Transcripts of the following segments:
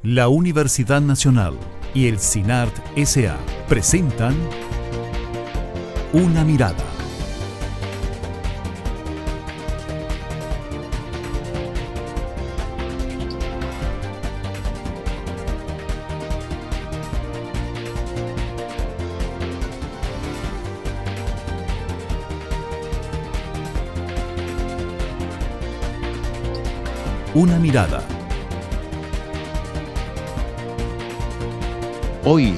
La Universidad Nacional y el CINART S.A. presentan Una Mirada. Una Mirada. Hoy,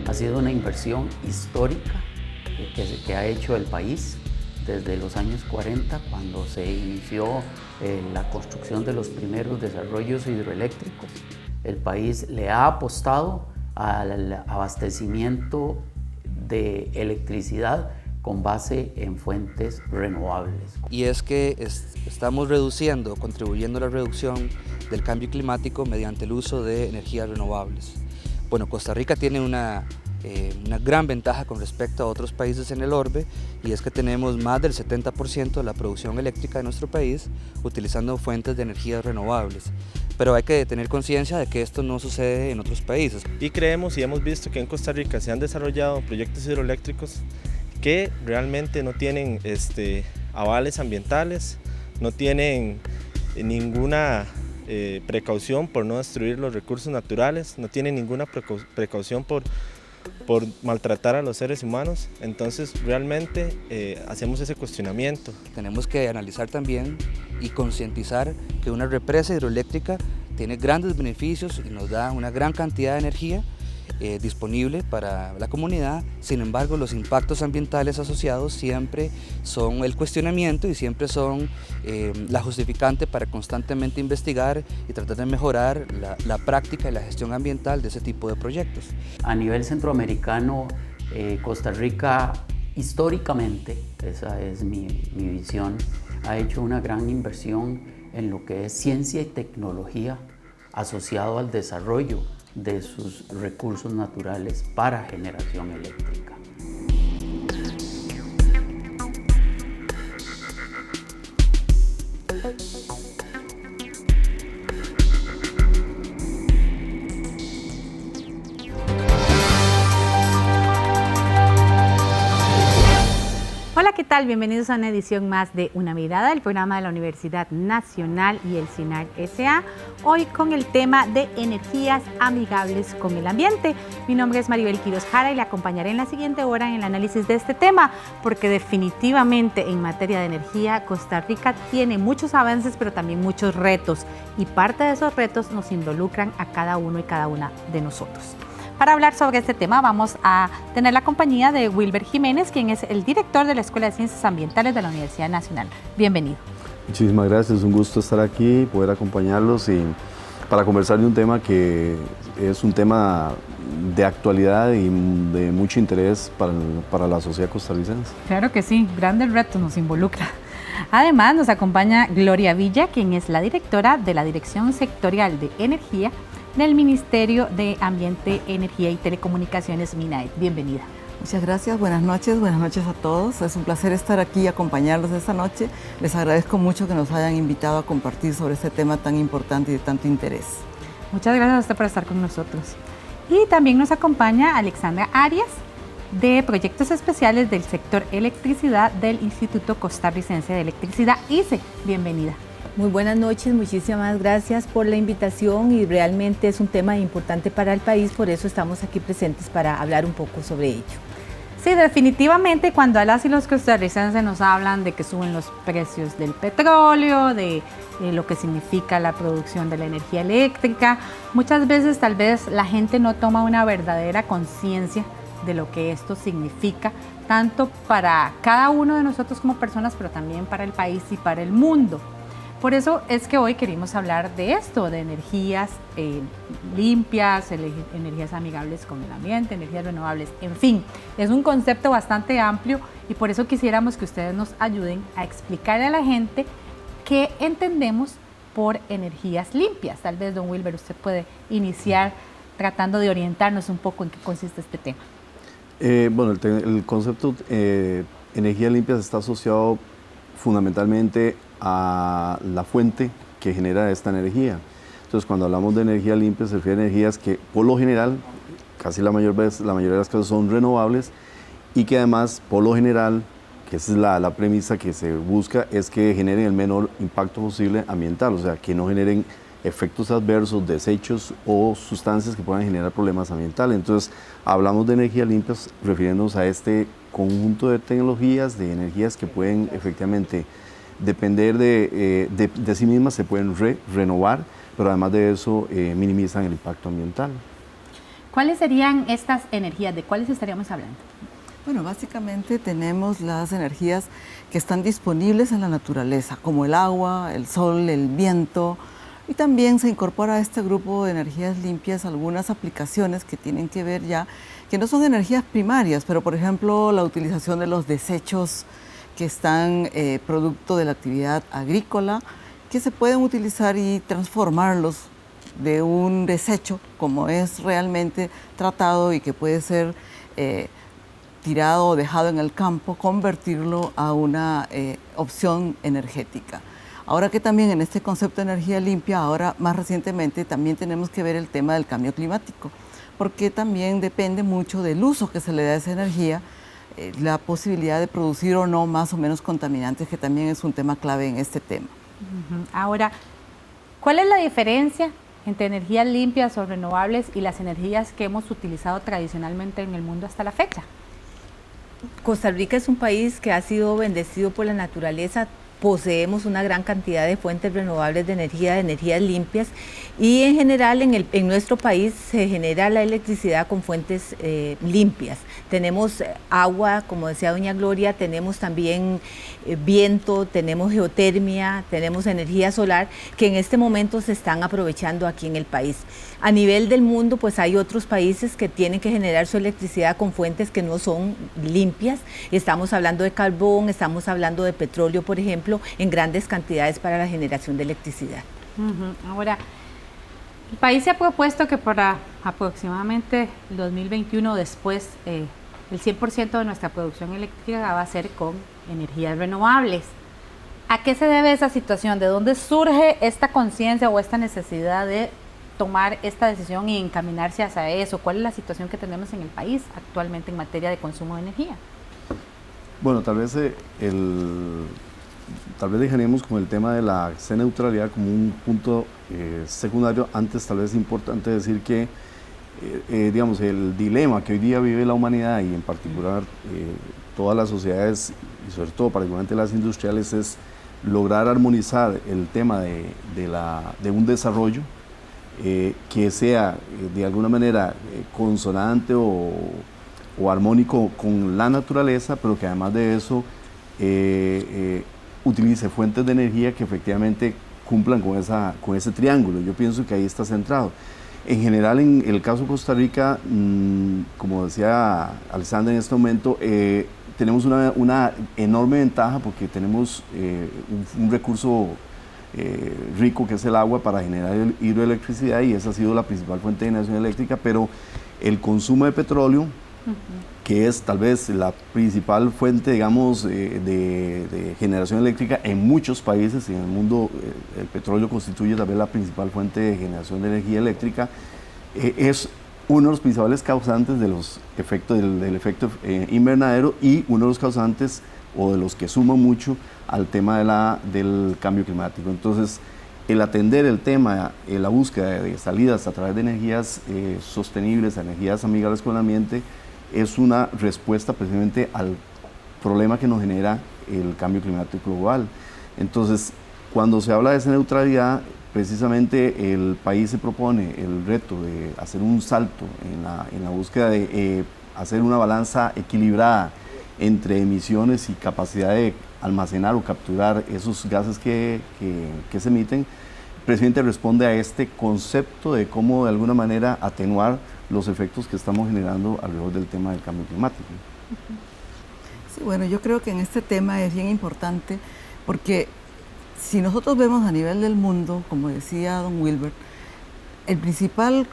ha sido una inversión histórica que ha hecho el país desde los años 40, cuando se inició la construcción de los primeros desarrollos hidroeléctricos. El país le ha apostado al abastecimiento de electricidad con base en fuentes renovables. Y es que estamos contribuyendo a la reducción del cambio climático mediante el uso de energías renovables. Bueno, Costa Rica tiene una gran ventaja con respecto a otros países en el orbe, y es que tenemos más del 70% de la producción eléctrica de nuestro país utilizando fuentes de energías renovables. Pero hay que tener conciencia de que esto no sucede en otros países. Y creemos y hemos visto que en Costa Rica se han desarrollado proyectos hidroeléctricos que realmente no tienen avales ambientales, no tienen ninguna precaución por no destruir los recursos naturales, no tienen ninguna precaución por maltratar a los seres humanos. Entonces realmente hacemos ese cuestionamiento. Tenemos que analizar también y concientizar que una represa hidroeléctrica tiene grandes beneficios y nos da una gran cantidad de energía disponible para la comunidad. Sin embargo, los impactos ambientales asociados siempre son el cuestionamiento y siempre son la justificante para constantemente investigar y tratar de mejorar la práctica y la gestión ambiental de ese tipo de proyectos. A nivel centroamericano, Costa Rica históricamente, esa es mi visión, ha hecho una gran inversión en lo que es ciencia y tecnología asociado al desarrollo de sus recursos naturales para generación eléctrica. Hola, ¿qué tal? Bienvenidos a una edición más de Una Mirada, el programa de la Universidad Nacional y el CINART S.A. Hoy con el tema de energías amigables con el ambiente. Mi nombre es Maribel Quiroz Jara y le acompañaré en la siguiente hora en el análisis de este tema, porque definitivamente en materia de energía Costa Rica tiene muchos avances, pero también muchos retos, y parte de esos retos nos involucran a cada uno y cada una de nosotros. Para hablar sobre este tema vamos a tener la compañía de Wilber Jiménez, quien es el director de la Escuela de Ciencias Ambientales de la Universidad Nacional. Bienvenido. Muchísimas gracias, un gusto estar aquí, poder acompañarlos y para conversar de un tema que es un tema de actualidad y de mucho interés para la sociedad costarricense. Claro que sí, grandes retos nos involucra. Además nos acompaña Gloria Villa, quien es la directora de la Dirección Sectorial de Energía del Ministerio de Ambiente, Energía y Telecomunicaciones, MINAET. Bienvenida. Muchas gracias, buenas noches a todos. Es un placer estar aquí y acompañarlos esta noche. Les agradezco mucho que nos hayan invitado a compartir sobre este tema tan importante y de tanto interés. Muchas gracias a usted por estar con nosotros. Y también nos acompaña Alexandra Arias, de Proyectos Especiales del Sector Electricidad del Instituto Costarricense de Electricidad, ICE. Bienvenida. Muy buenas noches, muchísimas gracias por la invitación y realmente es un tema importante para el país, por eso estamos aquí presentes para hablar un poco sobre ello. Sí, definitivamente cuando a las y los costarricenses nos hablan de que suben los precios del petróleo, de lo que significa la producción de la energía eléctrica, muchas veces tal vez la gente no toma una verdadera conciencia de lo que esto significa tanto para cada uno de nosotros como personas, pero también para el país y para el mundo. Por eso es que hoy queremos hablar de esto, de energías limpias, energías amigables con el ambiente, energías renovables, en fin, es un concepto bastante amplio y por eso quisiéramos que ustedes nos ayuden a explicarle a la gente qué entendemos por energías limpias. Tal vez, don Wilber, usted puede iniciar tratando de orientarnos un poco en qué consiste este tema. Bueno, el concepto energía limpia está asociado fundamentalmente a la fuente que genera esta energía. Entonces, cuando hablamos de energía limpia, se refiere a energías que, por lo general, casi la mayoría de las cosas son renovables y que además, por lo general, que esa es la premisa que se busca, es que generen el menor impacto posible ambiental, o sea, que no generen efectos adversos, desechos o sustancias que puedan generar problemas ambientales. Entonces, hablamos de energías limpias refiriéndonos a este conjunto de tecnologías, de energías que pueden efectivamente depender de sí mismas, se pueden renovar, pero además de eso minimizan el impacto ambiental. ¿Cuáles serían estas energías? ¿De cuáles estaríamos hablando? Bueno, básicamente tenemos las energías que están disponibles en la naturaleza, como el agua, el sol, el viento, y también se incorpora a este grupo de energías limpias algunas aplicaciones que tienen que ver ya, que no son energías primarias, pero por ejemplo la utilización de los desechos que están producto de la actividad agrícola, que se pueden utilizar y transformarlos de un desecho, como es realmente tratado y que puede ser tirado o dejado en el campo, convertirlo a una opción energética. Ahora que también en este concepto de energía limpia, ahora más recientemente también tenemos que ver el tema del cambio climático, porque también depende mucho del uso que se le da a esa energía, la posibilidad de producir o no más o menos contaminantes, que también es un tema clave en este tema. Ahora, ¿cuál es la diferencia entre energías limpias o renovables y las energías que hemos utilizado tradicionalmente en el mundo hasta la fecha? Costa Rica es un país que ha sido bendecido por la naturaleza. Poseemos una gran cantidad de fuentes renovables de energías limpias y en general en nuestro país se genera la electricidad con fuentes limpias. Tenemos agua, como decía doña Gloria, tenemos también viento, tenemos geotermia, tenemos energía solar que en este momento se están aprovechando aquí en el país. A nivel del mundo, pues hay otros países que tienen que generar su electricidad con fuentes que no son limpias. Estamos hablando de carbón, estamos hablando de petróleo, por ejemplo, en grandes cantidades para la generación de electricidad. Ahora, el país se ha propuesto que para aproximadamente el 2021, después, el 100% de nuestra producción eléctrica va a ser con energías renovables. ¿A qué se debe esa situación? ¿De dónde surge esta conciencia o esta necesidad de tomar esta decisión y encaminarse hacia eso? ¿Cuál es la situación que tenemos en el país actualmente en materia de consumo de energía? Bueno, tal vez dejaríamos como el tema de la neutralidad como un punto secundario. Antes tal vez es importante decir que digamos, el dilema que hoy día vive la humanidad y en particular todas las sociedades y sobre todo particularmente las industriales es lograr armonizar el tema de un desarrollo que sea de alguna manera consonante o armónico con la naturaleza, pero que además de eso utilice fuentes de energía que efectivamente cumplan con ese triángulo. Yo pienso que ahí está centrado. En general, en el caso de Costa Rica, como decía Alessandra en este momento, tenemos una enorme ventaja porque tenemos un recurso rico que es el agua para generar hidroelectricidad y esa ha sido la principal fuente de generación eléctrica, pero el consumo de petróleo, que es tal vez la principal fuente, digamos, de generación eléctrica en muchos países en el mundo, el petróleo constituye tal vez la principal fuente de generación de energía eléctrica, es uno de los principales causantes de los efectos del efecto invernadero y uno de los causantes o de los que suman mucho al tema del cambio climático. Entonces, el atender el tema, la búsqueda de salidas a través de energías sostenibles, energías amigables con el ambiente, es una respuesta precisamente al problema que nos genera el cambio climático global. Entonces, cuando se habla de esa neutralidad, precisamente el país se propone el reto de hacer un salto en la búsqueda de hacer una balanza equilibrada entre emisiones y capacidad de almacenar o capturar esos gases que se emiten, precisamente responde a este concepto de cómo de alguna manera atenuar los efectos que estamos generando alrededor del tema del cambio climático. Sí, bueno, yo creo que en este tema es bien importante porque si nosotros vemos a nivel del mundo, como decía don Wilber, el principal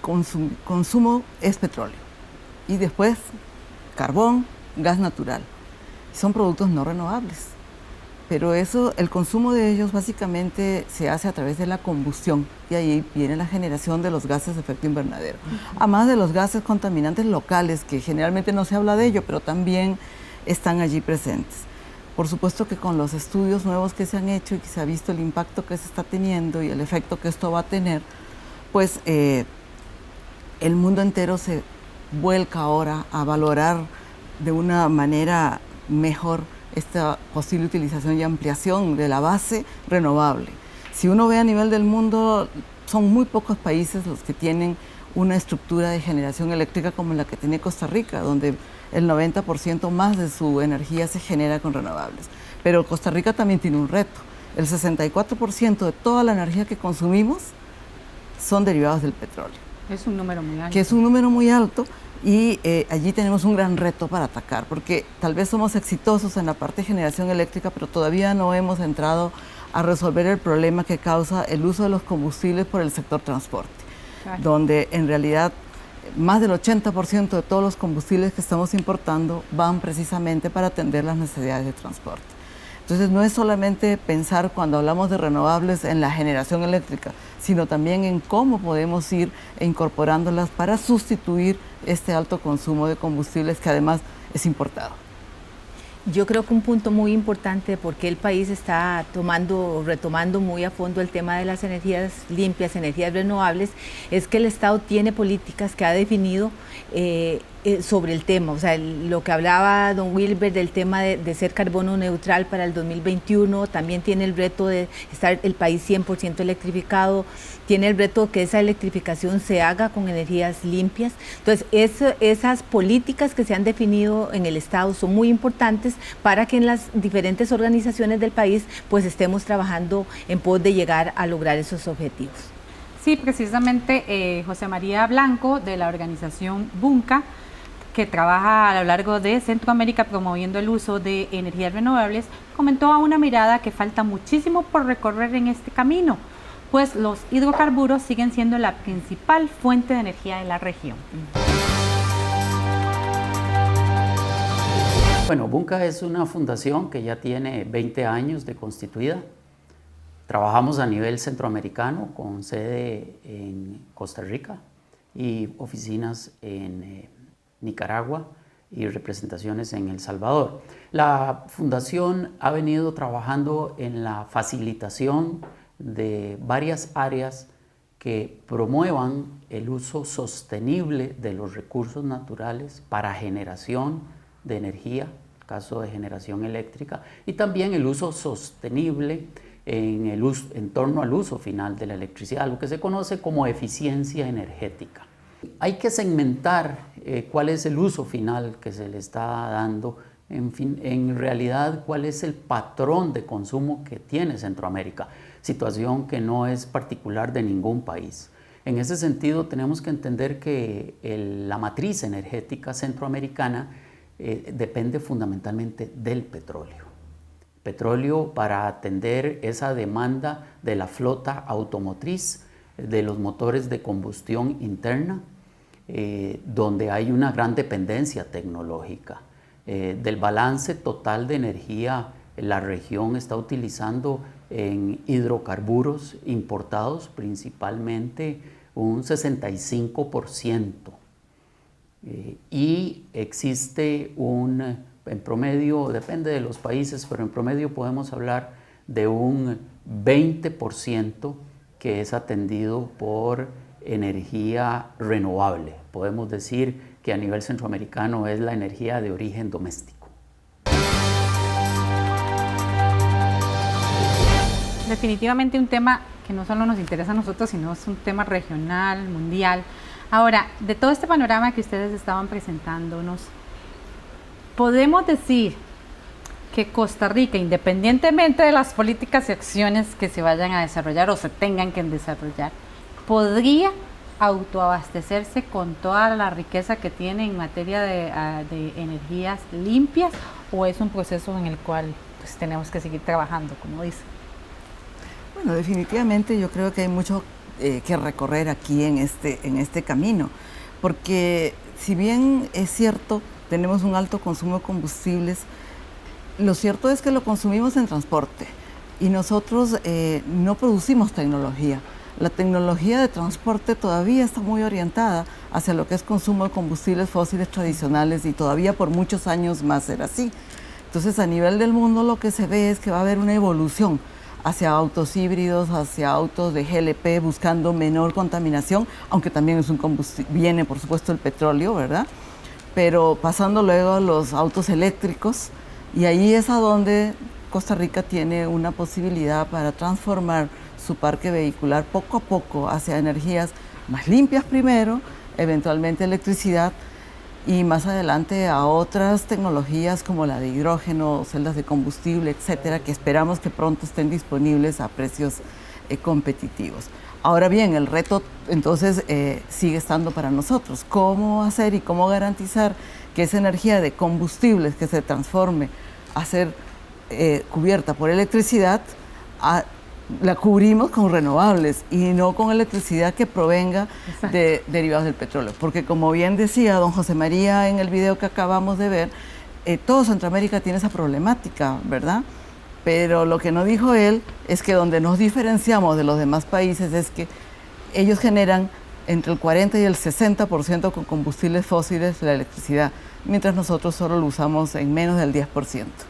consumo es petróleo y después carbón, gas natural. Son productos no renovables, pero el consumo de ellos básicamente se hace a través de la combustión y ahí viene la generación de los gases de efecto invernadero. Además de los gases contaminantes locales, que generalmente no se habla de ello, pero también están allí presentes. Por supuesto que con los estudios nuevos que se han hecho y que se ha visto el impacto que se está teniendo y el efecto que esto va a tener, pues el mundo entero se vuelca ahora a valorar de una manera mejor esta posible utilización y ampliación de la base renovable. Si uno ve a nivel del mundo, son muy pocos países los que tienen una estructura de generación eléctrica como la que tiene Costa Rica, donde el 90% más de su energía se genera con renovables. Pero Costa Rica también tiene un reto. El 64% de toda la energía que consumimos son derivados del petróleo. Es un número muy alto. Que es un número muy alto y allí tenemos un gran reto para atacar, porque tal vez somos exitosos en la parte de generación eléctrica, pero todavía no hemos entrado a resolver el problema que causa el uso de los combustibles por el sector transporte, claro, donde en realidad más del 80% de todos los combustibles que estamos importando van precisamente para atender las necesidades de transporte. Entonces no es solamente pensar cuando hablamos de renovables en la generación eléctrica, sino también en cómo podemos ir incorporándolas para sustituir este alto consumo de combustibles que además es importado. Yo creo que un punto muy importante porque el país está retomando muy a fondo el tema de las energías limpias, energías renovables, es que el Estado tiene políticas que ha definido sobre el tema. O sea, lo que hablaba don Wilber del tema de ser carbono neutral para el 2021, también tiene el reto de estar el país 100% electrificado, tiene el reto que esa electrificación se haga con energías limpias. Entonces, esas políticas que se han definido en el Estado son muy importantes para que en las diferentes organizaciones del país pues estemos trabajando en pos de llegar a lograr esos objetivos. Sí, precisamente José María Blanco de la organización Bunca, que trabaja a lo largo de Centroamérica promoviendo el uso de energías renovables, comentó a Una Mirada que falta muchísimo por recorrer en este camino, pues los hidrocarburos siguen siendo la principal fuente de energía de la región. Bueno, Bunca es una fundación que ya tiene 20 años de constituida. Trabajamos a nivel centroamericano con sede en Costa Rica y oficinas en Nicaragua y representaciones en El Salvador. La fundación ha venido trabajando en la facilitación de varias áreas que promuevan el uso sostenible de los recursos naturales para generación de energía, caso de generación eléctrica, y también el uso sostenible en torno al uso final de la electricidad, lo que se conoce como eficiencia energética. Hay que segmentar cuál es el uso final que se le está dando, en realidad cuál es el patrón de consumo que tiene Centroamérica, situación que no es particular de ningún país. En ese sentido tenemos que entender que la matriz energética centroamericana depende fundamentalmente del petróleo. Petróleo para atender esa demanda de la flota automotriz, de los motores de combustión interna, donde hay una gran dependencia tecnológica. Del balance total de energía, la región está utilizando en hidrocarburos importados principalmente un 65%. Y existe en promedio, depende de los países, pero en promedio podemos hablar de un 20% que es atendido por energía renovable. Podemos decir que a nivel centroamericano es la energía de origen doméstico. Definitivamente un tema que no solo nos interesa a nosotros, sino es un tema regional, mundial. Ahora, de todo este panorama que ustedes estaban presentándonos, podemos decir que Costa Rica, independientemente de las políticas y acciones que se vayan a desarrollar o se tengan que desarrollar, podría autoabastecerse con toda la riqueza que tiene en materia de energías limpias, o es un proceso en el cual pues, tenemos que seguir trabajando, como dice? Bueno, definitivamente yo creo que hay mucho que recorrer aquí en este camino, porque si bien es cierto, tenemos un alto consumo de combustibles, lo cierto es que lo consumimos en transporte y nosotros no producimos tecnología. La tecnología de transporte todavía está muy orientada hacia lo que es consumo de combustibles fósiles tradicionales y todavía por muchos años más será así. Entonces, a nivel del mundo lo que se ve es que va a haber una evolución hacia autos híbridos, hacia autos de GLP, buscando menor contaminación, aunque también es un combustible, viene por supuesto el petróleo, ¿verdad? Pero pasando luego a los autos eléctricos, y ahí es a donde Costa Rica tiene una posibilidad para transformar su parque vehicular poco a poco hacia energías más limpias primero, eventualmente electricidad, y más adelante a otras tecnologías como la de hidrógeno, celdas de combustible, etcétera, que esperamos que pronto estén disponibles a precios competitivos. Ahora bien, el reto entonces sigue estando para nosotros. ¿Cómo hacer y cómo garantizar que esa energía de combustibles que se transforme a ser cubierta por electricidad, la cubrimos con renovables y no con electricidad que provenga de derivados del petróleo? Porque como bien decía don José María en el video que acabamos de ver, todo Centroamérica tiene esa problemática, ¿verdad? Pero lo que no dijo él es que donde nos diferenciamos de los demás países es que ellos generan entre el 40 y el 60% con combustibles fósiles la electricidad, mientras nosotros solo lo usamos en menos del 10%.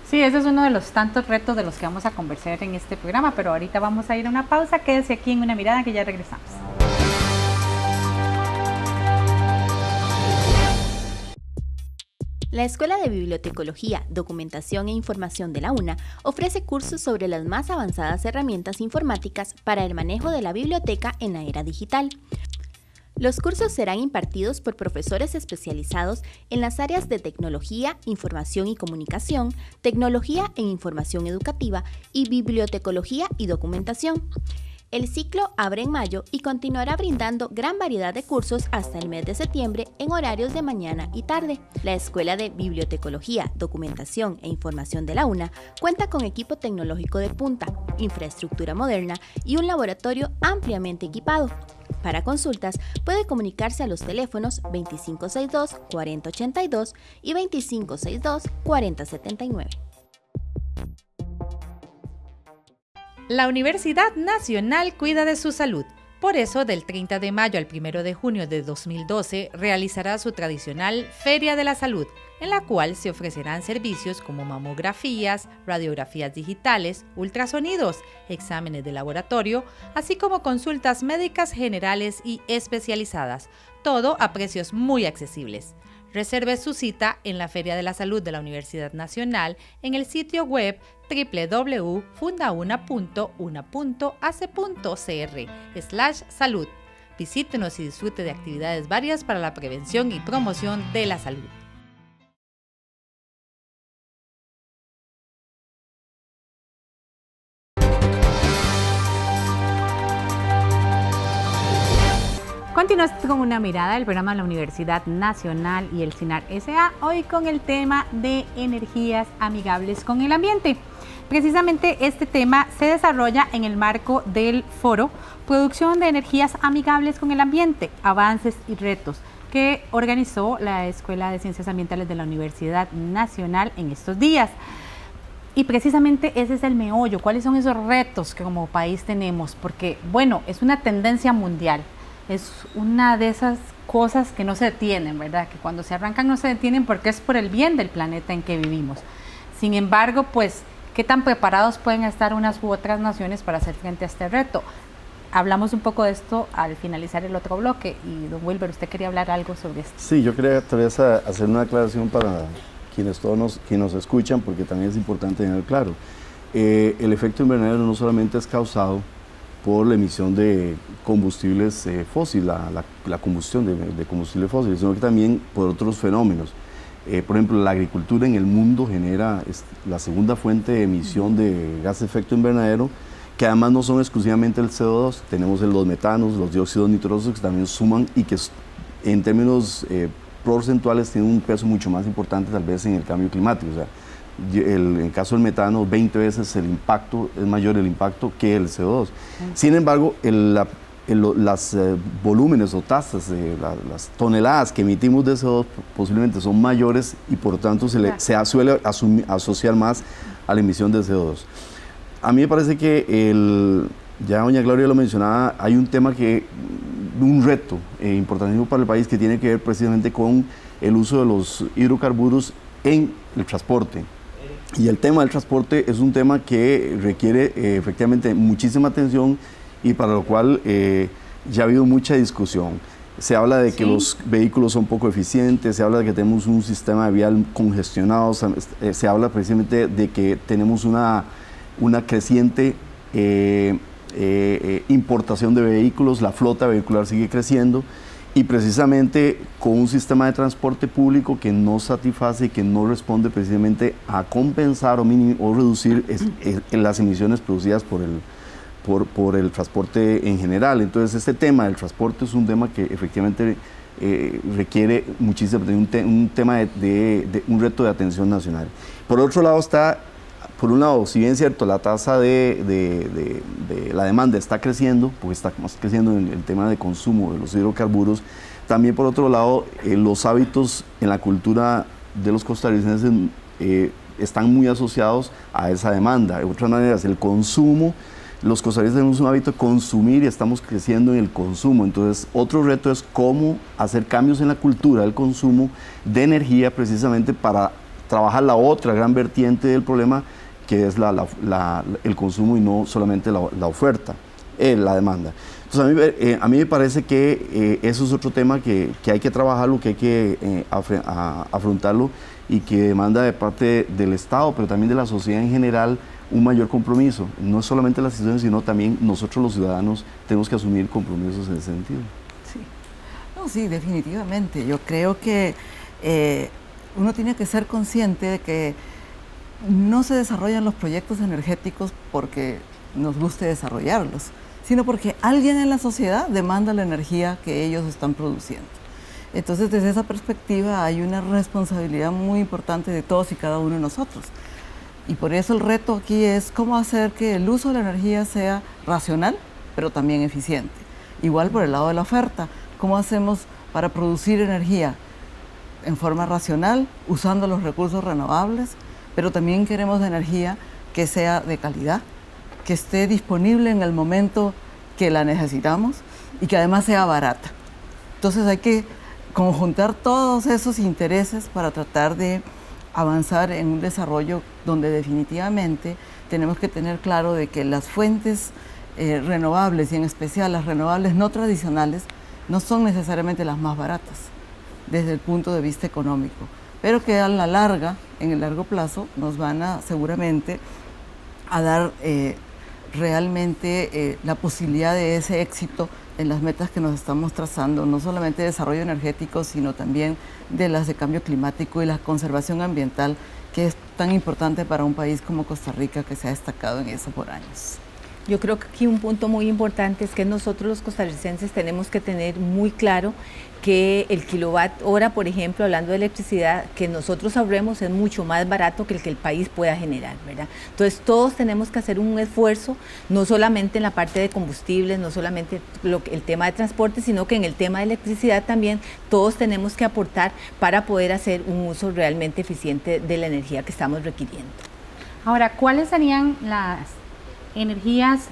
Sí, ese es uno de los tantos retos de los que vamos a conversar en este programa, pero ahorita vamos a ir a una pausa. Quédese aquí en Una Mirada, que ya regresamos. La Escuela de Bibliotecología, Documentación e Información de la UNA ofrece cursos sobre las más avanzadas herramientas informáticas para el manejo de la biblioteca en la era digital. Los cursos serán impartidos por profesores especializados en las áreas de tecnología, información y comunicación, tecnología e información educativa y bibliotecología y documentación. El ciclo abre en mayo y continuará brindando gran variedad de cursos hasta el mes de septiembre en horarios de mañana y tarde. La Escuela de Bibliotecología, Documentación e Información de la UNA cuenta con equipo tecnológico de punta, infraestructura moderna y un laboratorio ampliamente equipado. Para consultas, puede comunicarse a los teléfonos 2562-4082 y 2562-4079. La Universidad Nacional cuida de su salud. Por eso, del 30 de mayo al 1 de junio de 2012, realizará su tradicional Feria de la Salud, en la cual se ofrecerán servicios como mamografías, radiografías digitales, ultrasonidos, exámenes de laboratorio, así como consultas médicas generales y especializadas, todo a precios muy accesibles. Reserve su cita en la Feria de la Salud de la Universidad Nacional en el sitio web www.fundauna.una.ac.cr/salud. Visítenos y disfrute de actividades varias para la prevención y promoción de la salud. Continuamos con Una Mirada, el programa de la Universidad Nacional y el CINAR S.A., hoy con el tema de energías amigables con el ambiente. Precisamente este tema se desarrolla en el marco del foro Producción de Energías Amigables con el Ambiente, Avances y Retos, que organizó la Escuela de Ciencias Ambientales de la Universidad Nacional en estos días. Y precisamente ese es el meollo, ¿cuáles son esos retos que como país tenemos? Porque, bueno, es una tendencia mundial. Es una de esas cosas que no se detienen, ¿verdad? Que cuando se arrancan no se detienen porque es por el bien del planeta en que vivimos. Sin embargo, pues, ¿qué tan preparados pueden estar unas u otras naciones para hacer frente a este reto? Hablamos un poco de esto al finalizar el otro bloque y don Wilber, ¿usted quería hablar algo sobre esto? Sí, yo quería tal vez hacer una aclaración para quienes nos escuchan, porque también es importante tener claro. El efecto invernadero no solamente es causado por la emisión de combustibles fósiles, la combustión de combustibles fósiles, sino que también por otros fenómenos. Por ejemplo, la agricultura en el mundo genera la segunda fuente de emisión de gas de efecto invernadero, que además no son exclusivamente el CO2, tenemos los metanos, los dióxidos nitrosos que también suman y que en términos porcentuales tienen un peso mucho más importante tal vez en el cambio climático. O sea, en el caso del metano, 20 veces el impacto, es mayor el impacto que el CO2. Sin embargo, las volúmenes o tasas, las toneladas que emitimos de CO2 posiblemente son mayores y por lo tanto se suele asociar más a la emisión de CO2. A mí me parece que, ya doña Gloria lo mencionaba, hay un tema un reto importantísimo para el país que tiene que ver precisamente con el uso de los hidrocarburos en el transporte. Y el tema del transporte es un tema que requiere efectivamente muchísima atención y para lo cual ya ha habido mucha discusión. Se habla de que los vehículos son poco eficientes, se habla de que tenemos un sistema vial congestionado, se habla precisamente de que tenemos una creciente importación de vehículos, la flota vehicular sigue creciendo y precisamente con un sistema de transporte público que no satisface y que no responde precisamente a compensar o reducir las emisiones producidas por el transporte en general. Entonces este tema del transporte es un tema que efectivamente requiere muchísimo, un tema un reto de atención nacional. Por otro lado está, por un lado, si bien es cierto, la tasa de la demanda está creciendo, porque está creciendo en el tema de consumo de los hidrocarburos, también por otro lado, los hábitos en la cultura de los costarricenses están muy asociados a esa demanda. De otras maneras, el consumo, los costarricenses tenemos un hábito de consumir y estamos creciendo en el consumo. Entonces, otro reto es cómo hacer cambios en la cultura del consumo de energía precisamente para trabajar la otra gran vertiente del problema, que es el consumo y no solamente la oferta, la demanda. Entonces a mí me parece que eso es otro tema que hay que trabajarlo, que hay que afrontarlo y que demanda de parte del Estado, pero también de la sociedad en general, un mayor compromiso. No solamente las instituciones, sino también nosotros los ciudadanos tenemos que asumir compromisos en ese sentido. Sí, definitivamente. Yo creo que uno tiene que ser consciente de que no se desarrollan los proyectos energéticos porque nos guste desarrollarlos, sino porque alguien en la sociedad demanda la energía que ellos están produciendo. Entonces, desde esa perspectiva hay una responsabilidad muy importante de todos y cada uno de nosotros. Y por eso el reto aquí es cómo hacer que el uso de la energía sea racional, pero también eficiente. Igual por el lado de la oferta, cómo hacemos para producir energía en forma racional, usando los recursos renovables, pero también queremos energía que sea de calidad, que esté disponible en el momento que la necesitamos y que además sea barata. Entonces hay que conjuntar todos esos intereses para tratar de avanzar en un desarrollo donde definitivamente tenemos que tener claro de que las fuentes renovables y en especial las renovables no tradicionales no son necesariamente las más baratas desde el punto de vista económico, pero que a la larga, en el largo plazo, nos van a seguramente a dar realmente la posibilidad de ese éxito en las metas que nos estamos trazando, no solamente de desarrollo energético, sino también de las de cambio climático y la conservación ambiental, que es tan importante para un país como Costa Rica, que se ha destacado en eso por años. Yo creo que aquí un punto muy importante es que nosotros los costarricenses tenemos que tener muy claro que el kilowatt hora, por ejemplo, hablando de electricidad, que nosotros ahorremos es mucho más barato que el país pueda generar, ¿verdad? Entonces todos tenemos que hacer un esfuerzo, no solamente en la parte de combustibles, no solamente el tema de transporte, sino que en el tema de electricidad también todos tenemos que aportar para poder hacer un uso realmente eficiente de la energía que estamos requiriendo. Ahora, ¿cuáles serían las energías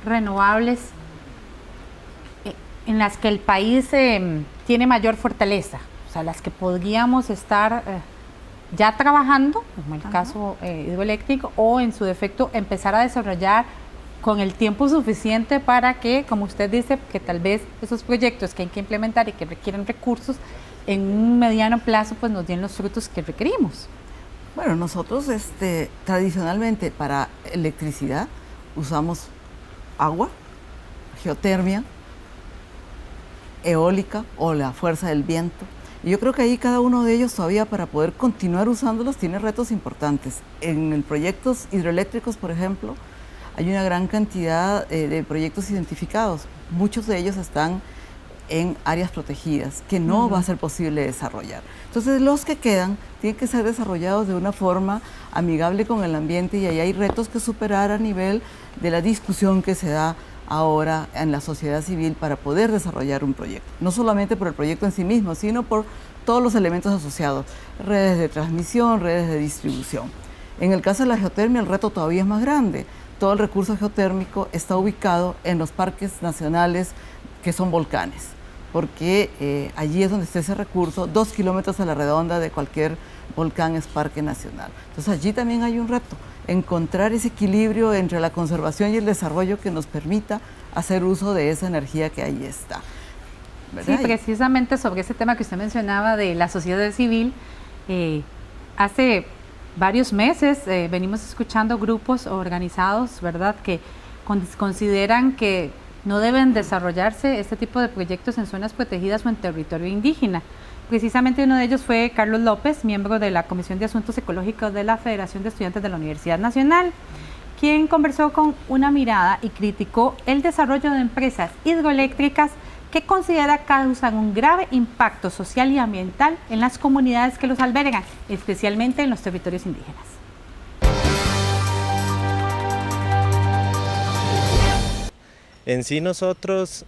renovables en las que el país tiene mayor fortaleza? O sea, las que podríamos estar ya trabajando, como el caso hidroeléctrico, o en su defecto empezar a desarrollar con el tiempo suficiente para que, como usted dice, que tal vez esos proyectos que hay que implementar y que requieren recursos, en un mediano plazo pues nos den los frutos que requerimos. Bueno, nosotros tradicionalmente para electricidad usamos agua, geotermia, eólica o la fuerza del viento. Y yo creo que ahí cada uno de ellos todavía para poder continuar usándolos tiene retos importantes. En proyectos hidroeléctricos, por ejemplo, hay una gran cantidad de proyectos identificados. Muchos de ellos están en áreas protegidas que no va a ser posible desarrollar. Entonces los que quedan tienen que ser desarrollados de una forma amigable con el ambiente y ahí hay retos que superar a nivel de la discusión que se da ahora en la sociedad civil para poder desarrollar un proyecto. No solamente por el proyecto en sí mismo, sino por todos los elementos asociados, redes de transmisión, redes de distribución. En el caso de la geotermia el reto todavía es más grande. Todo el recurso geotérmico está ubicado en los parques nacionales que son volcanes, porque allí es donde está ese recurso, 2 kilómetros a la redonda de cualquier volcán es parque nacional. Entonces allí también hay un reto, encontrar ese equilibrio entre la conservación y el desarrollo que nos permita hacer uso de esa energía que ahí está. ¿Verdad? Sí, precisamente sobre ese tema que usted mencionaba de la sociedad civil, hace varios meses venimos escuchando grupos organizados, ¿verdad?, que consideran que no deben desarrollarse este tipo de proyectos en zonas protegidas o en territorio indígena. Precisamente uno de ellos fue Carlos López, miembro de la Comisión de Asuntos Ecológicos de la Federación de Estudiantes de la Universidad Nacional, quien conversó con Una Mirada y criticó el desarrollo de empresas hidroeléctricas que considera causan un grave impacto social y ambiental en las comunidades que los albergan, especialmente en los territorios indígenas. En sí nosotros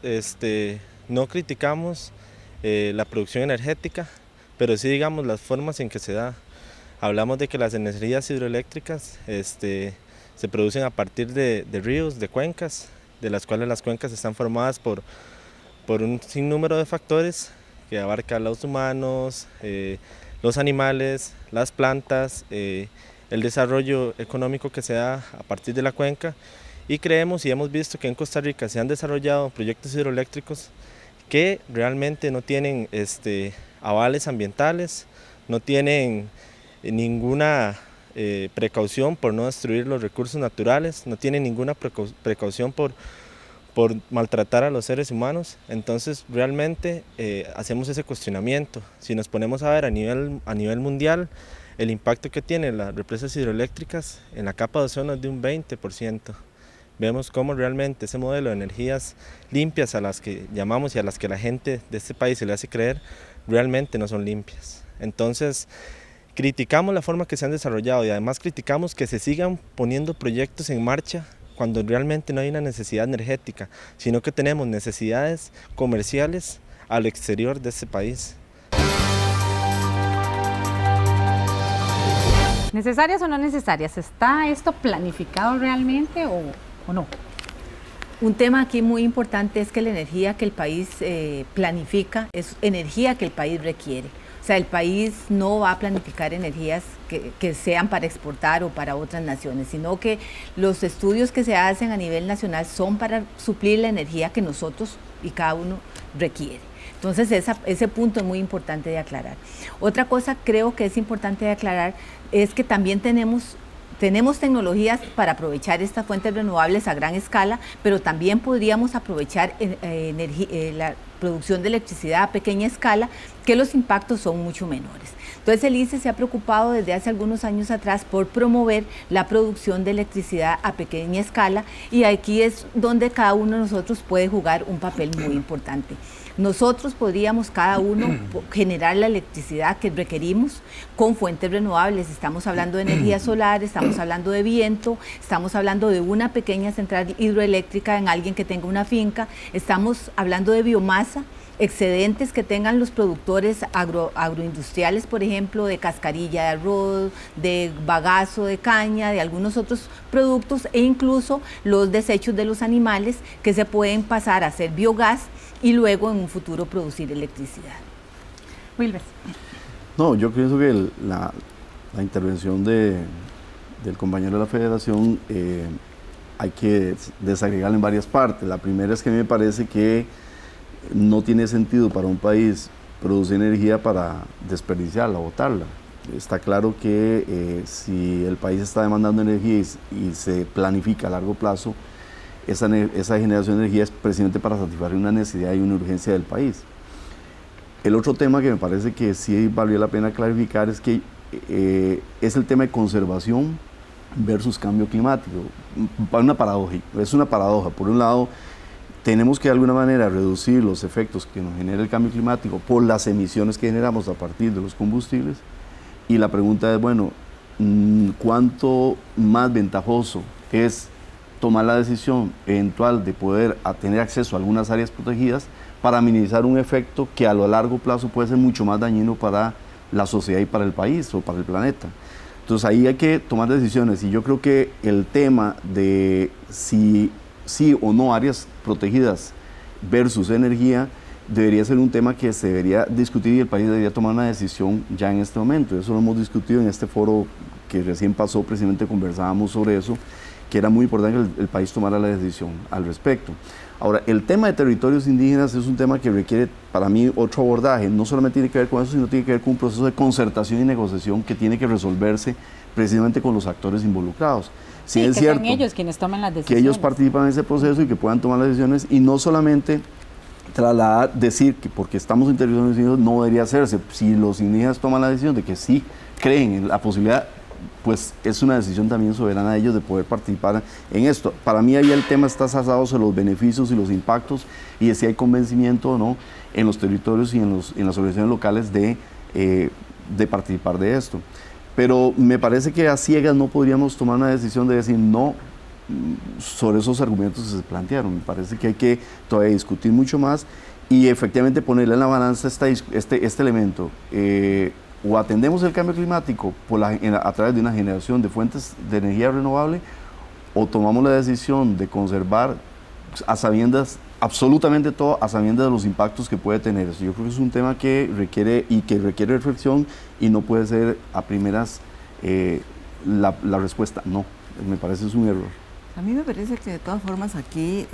no criticamos la producción energética, pero sí digamos las formas en que se da. Hablamos de que las energías hidroeléctricas se producen a partir de ríos, de cuencas, de las cuales las cuencas están formadas por un sinnúmero de factores que abarcan los humanos, los animales, las plantas, el desarrollo económico que se da a partir de la cuenca. Y creemos y hemos visto que en Costa Rica se han desarrollado proyectos hidroeléctricos que realmente no tienen avales ambientales, no tienen ninguna precaución por no destruir los recursos naturales, no tienen ninguna precaución por maltratar a los seres humanos. Entonces realmente hacemos ese cuestionamiento. Si nos ponemos a ver a nivel mundial, el impacto que tienen las represas hidroeléctricas en la capa de ozono es de un 20%. Vemos cómo realmente ese modelo de energías limpias a las que llamamos y a las que la gente de este país se le hace creer, realmente no son limpias. Entonces, criticamos la forma que se han desarrollado y además criticamos que se sigan poniendo proyectos en marcha cuando realmente no hay una necesidad energética, sino que tenemos necesidades comerciales al exterior de este país. ¿Necesarias o no necesarias? ¿Está esto planificado realmente o no? Un tema aquí muy importante es que la energía que el país planifica es energía que el país requiere. O sea, el país no va a planificar energías que sean para exportar o para otras naciones, sino que los estudios que se hacen a nivel nacional son para suplir la energía que nosotros y cada uno requiere. Entonces ese punto es muy importante de aclarar. Otra cosa creo que es importante de aclarar es que también tenemos tecnologías para aprovechar estas fuentes renovables a gran escala, pero también podríamos aprovechar la producción de electricidad a pequeña escala, que los impactos son mucho menores. Entonces el ICE se ha preocupado desde hace algunos años atrás por promover la producción de electricidad a pequeña escala y aquí es donde cada uno de nosotros puede jugar un papel muy importante. Nosotros podríamos cada uno generar la electricidad que requerimos con fuentes renovables. Estamos hablando de energía solar, estamos hablando de viento, estamos hablando de una pequeña central hidroeléctrica en alguien que tenga una finca, estamos hablando de biomasa, excedentes que tengan los productores agroindustriales, por ejemplo, de cascarilla de arroz, de bagazo de caña, de algunos otros productos e incluso los desechos de los animales que se pueden pasar a hacer biogás y luego en un futuro producir electricidad. Wilber. No, yo pienso que la intervención del compañero de la Federación hay que desagregarla en varias partes. La primera es que me parece que no tiene sentido para un país producir energía para desperdiciarla, botarla. Está claro que si el país está demandando energía y se planifica a largo plazo, esa generación de energía es precisamente para satisfacer una necesidad y una urgencia del país. El otro tema que me parece que sí valió la pena clarificar es que es el tema de conservación versus cambio climático. Es una paradoja. Por un lado, tenemos que de alguna manera reducir los efectos que nos genera el cambio climático por las emisiones que generamos a partir de los combustibles. Y la pregunta es, bueno, ¿cuánto más ventajoso es tomar la decisión eventual de poder tener acceso a algunas áreas protegidas para minimizar un efecto que a lo largo plazo puede ser mucho más dañino para la sociedad y para el país o para el planeta? Entonces ahí hay que tomar decisiones, y yo creo que el tema de si sí o no áreas protegidas versus energía debería ser un tema que se debería discutir, y el país debería tomar una decisión ya en este momento. Eso lo hemos discutido en este foro que recién pasó, precisamente conversábamos sobre eso, que era muy importante que el país tomara la decisión al respecto. Ahora, el tema de territorios indígenas es un tema que requiere, para mí, otro abordaje. No solamente tiene que ver con eso, sino tiene que ver con un proceso de concertación y negociación que tiene que resolverse precisamente con los actores involucrados. Sí, es cierto, sean ellos quienes tomen las decisiones. Que ellos participan en ese proceso y que puedan tomar las decisiones, y no solamente decir que porque estamos en territorios indígenas no debería hacerse. Si los indígenas toman la decisión de que sí creen en la posibilidad, pues es una decisión también soberana de ellos de poder participar en esto. Para mí ahí el tema está basado sobre los beneficios y los impactos, y de si hay convencimiento o no en los territorios y en las organizaciones locales de participar de esto. Pero me parece que a ciegas no podríamos tomar una decisión de decir no sobre esos argumentos que se plantearon. Me parece que hay que todavía discutir mucho más y efectivamente ponerle en la balanza este elemento. O atendemos el cambio climático a través de una generación de fuentes de energía renovable, o tomamos la decisión de conservar a sabiendas, absolutamente todo, a sabiendas de los impactos que puede tener eso. Yo creo que es un tema que requiere reflexión, y no puede ser a primeras la respuesta no. Me parece que es un error. A mí me parece que de todas formas aquí,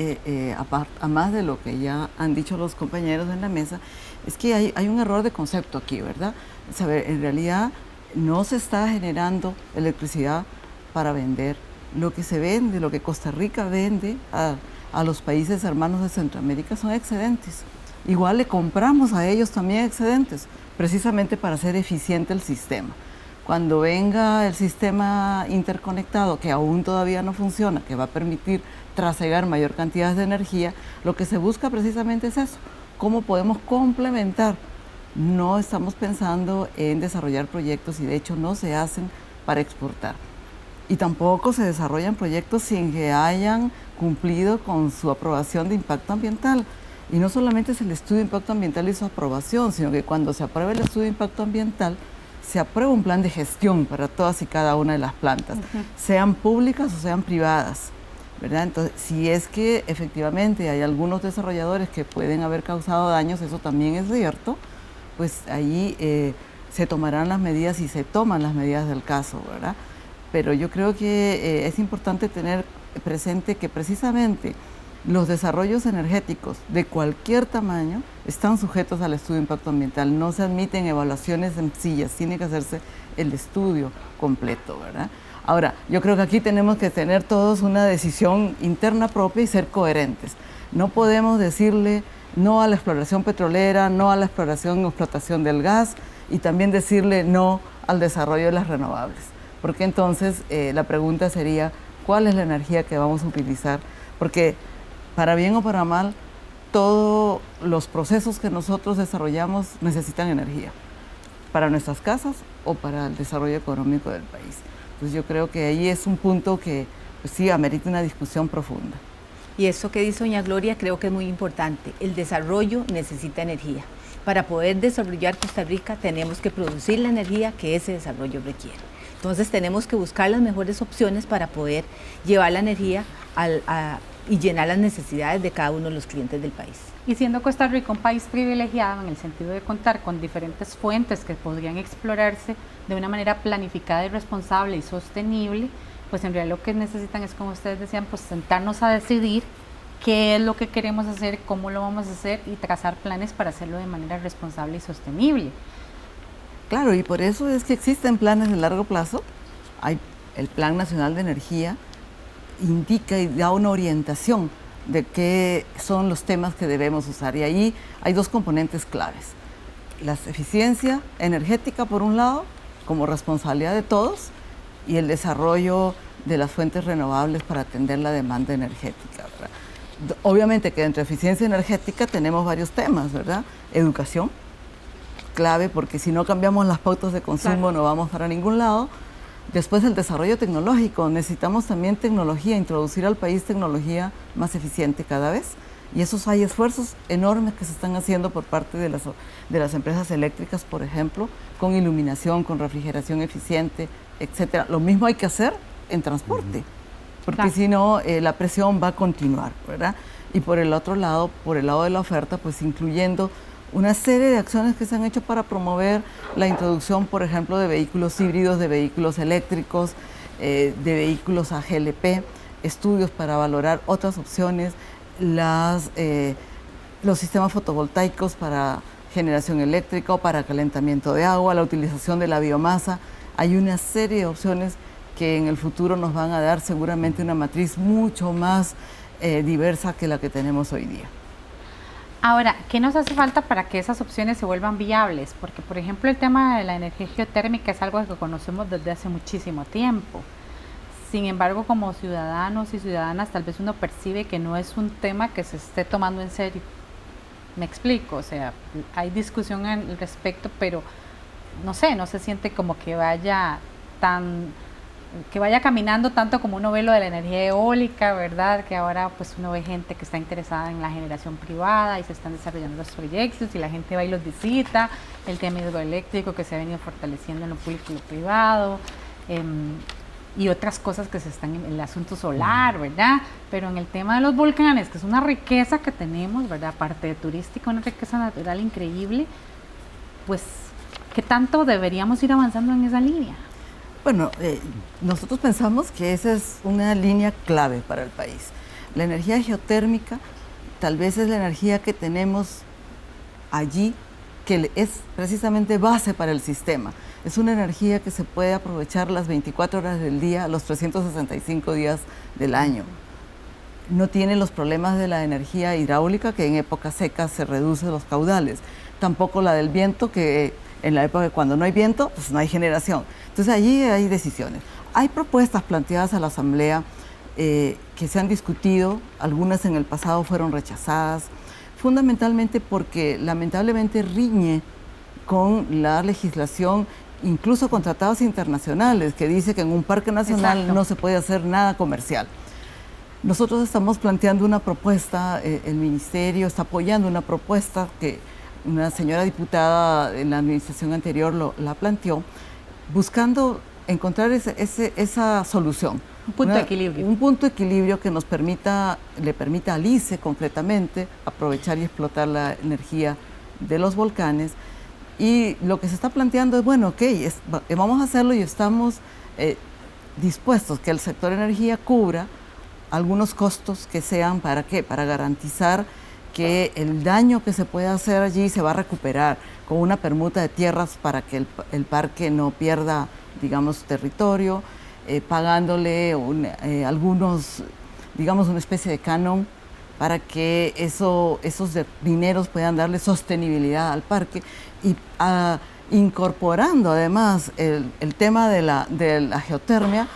a más de lo que ya han dicho los compañeros en la mesa, es que hay un error de concepto aquí, ¿verdad? Saber, en realidad no se está generando electricidad para vender. Lo que se vende, lo que Costa Rica vende a los países hermanos de Centroamérica son excedentes. Igual le compramos a ellos también excedentes, precisamente para hacer eficiente el sistema. Cuando venga el sistema interconectado, que aún todavía no funciona, que va a permitir trasegar mayor cantidad de energía, lo que se busca precisamente es eso, cómo podemos complementar. No estamos pensando en desarrollar proyectos, y de hecho no se hacen para exportar. Y tampoco se desarrollan proyectos sin que hayan cumplido con su aprobación de impacto ambiental. Y no solamente es el estudio de impacto ambiental y su aprobación, sino que cuando se aprueba el estudio de impacto ambiental, se aprueba un plan de gestión para todas y cada una de las plantas, sean públicas o sean privadas, ¿verdad? Entonces, si es que efectivamente hay algunos desarrolladores que pueden haber causado daños, eso también es cierto, pues ahí se tomarán las medidas y se toman las medidas del caso, ¿verdad? Pero yo creo que es importante tener presente que precisamente los desarrollos energéticos de cualquier tamaño están sujetos al estudio de impacto ambiental. No se admiten evaluaciones sencillas, tiene que hacerse el estudio completo, ¿verdad? Ahora, yo creo que aquí tenemos que tener todos una decisión interna propia y ser coherentes. No podemos decirle no a la exploración petrolera, no a la explotación del gas, y también decirle no al desarrollo de las renovables. Porque entonces la pregunta sería, ¿cuál es la energía que vamos a utilizar? Porque para bien o para mal, todos los procesos que nosotros desarrollamos necesitan energía, para nuestras casas o para el desarrollo económico del país. Entonces yo creo que ahí es un punto que pues sí amerita una discusión profunda. Y eso que dice doña Gloria creo que es muy importante. El desarrollo necesita energía. Para poder desarrollar Costa Rica tenemos que producir la energía que ese desarrollo requiere. Entonces tenemos que buscar las mejores opciones para poder llevar la energía y llenar las necesidades de cada uno de los clientes del país. Y siendo Costa Rica un país privilegiado en el sentido de contar con diferentes fuentes que podrían explorarse de una manera planificada y responsable y sostenible, pues en realidad lo que necesitan es, como ustedes decían, pues sentarnos a decidir qué es lo que queremos hacer, cómo lo vamos a hacer y trazar planes para hacerlo de manera responsable y sostenible. Claro, y por eso es que existen planes de largo plazo. Hay el Plan Nacional de Energía, indica y da una orientación de qué son los temas que debemos usar. Y ahí hay dos componentes claves. la eficiencia energética por un lado, como responsabilidad de todos, y el desarrollo de las fuentes renovables para atender la demanda energética, ¿verdad? Obviamente que dentro de eficiencia energética tenemos varios temas, ¿verdad? Educación, clave, porque si no cambiamos las pautas de consumo no vamos para ningún lado. Después el desarrollo tecnológico, necesitamos también tecnología, introducir al país tecnología más eficiente cada vez. Y esos hay esfuerzos enormes que se están haciendo por parte de las empresas eléctricas, por ejemplo, con iluminación, con refrigeración eficiente, etcétera. Lo mismo hay que hacer en transporte, porque si no la presión va a continuar, ¿verdad? Y por el otro lado, por el lado de la oferta, pues incluyendo una serie de acciones que se han hecho para promover la introducción, por ejemplo, de vehículos híbridos, de vehículos eléctricos, de vehículos a GLP, estudios para valorar otras opciones, los sistemas fotovoltaicos para generación eléctrica o para calentamiento de agua, la utilización de la biomasa. Hay una serie de opciones que en el futuro nos van a dar seguramente una matriz mucho más diversa que la que tenemos hoy día. Ahora, ¿qué nos hace falta para que esas opciones se vuelvan viables? Porque, por ejemplo, el tema de la energía geotérmica es algo que conocemos desde hace muchísimo tiempo. Sin embargo, como ciudadanos y ciudadanas, tal vez uno percibe que no es un tema que se esté tomando en serio. Me explico, o sea, hay discusión al respecto, pero no sé, no se siente como que vaya caminando tanto como uno ve lo de la energía eólica, ¿verdad? Que ahora pues uno ve gente que está interesada en la generación privada y se están desarrollando los proyectos y la gente va y los visita, el tema hidroeléctrico que se ha venido fortaleciendo en lo público y lo privado, y otras cosas que se están en el asunto solar, ¿verdad? Pero en el tema de los volcanes, que es una riqueza que tenemos, ¿verdad? Aparte de turística, una riqueza natural increíble, pues, ¿qué tanto deberíamos ir avanzando en esa línea? Bueno, nosotros pensamos que esa es una línea clave para el país. La energía geotérmica tal vez es la energía que tenemos allí, que es precisamente base para el sistema. Es una energía que se puede aprovechar las 24 horas del día, los 365 días del año. No tiene los problemas de la energía hidráulica, que en épocas secas se reducen los caudales. Tampoco la del viento, que en la época cuando no hay viento, pues no hay generación. Entonces allí hay decisiones. Hay propuestas planteadas a la Asamblea que se han discutido, algunas en el pasado fueron rechazadas, fundamentalmente porque lamentablemente riñe con la legislación, incluso con tratados internacionales, que dice que en un parque nacional no se puede hacer nada comercial. Nosotros estamos planteando una propuesta, el Ministerio está apoyando una propuesta que una señora diputada en la administración anterior la planteó, buscando encontrar esa solución. Un punto de equilibrio. Un punto de equilibrio que le permita al ICE concretamente aprovechar y explotar la energía de los volcanes. Y lo que se está planteando es, bueno, ok, vamos a hacerlo y estamos dispuestos que el sector energía cubra algunos costos que sean, ¿para qué? Para garantizar que el daño que se pueda hacer allí se va a recuperar con una permuta de tierras para que el parque no pierda, digamos, territorio, pagándole algunos, digamos, una especie de canon para que esos dineros puedan darle sostenibilidad al parque y incorporando además el tema de la geotermia